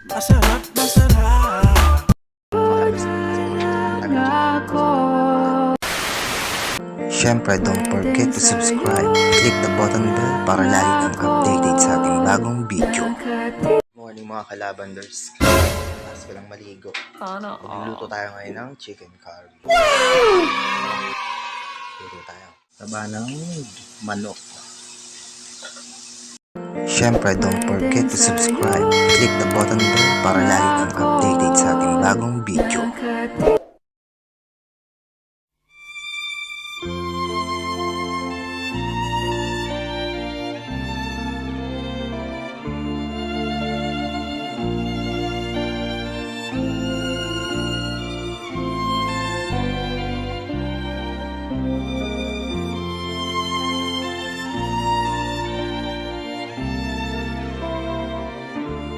Masarap, masarap. Siyempre, don't forget to subscribe. Click the button bell para lagi kang updated sa ating bagong video. Morning mga kalabanders. Tapos ko lang maligo. Magluluto tayo ngayon ng chicken curry. Luto tayo. Taba ng manok. Siyempre, don't forget to subscribe. Click the button bell para lagi kang updated sa ating bagong video.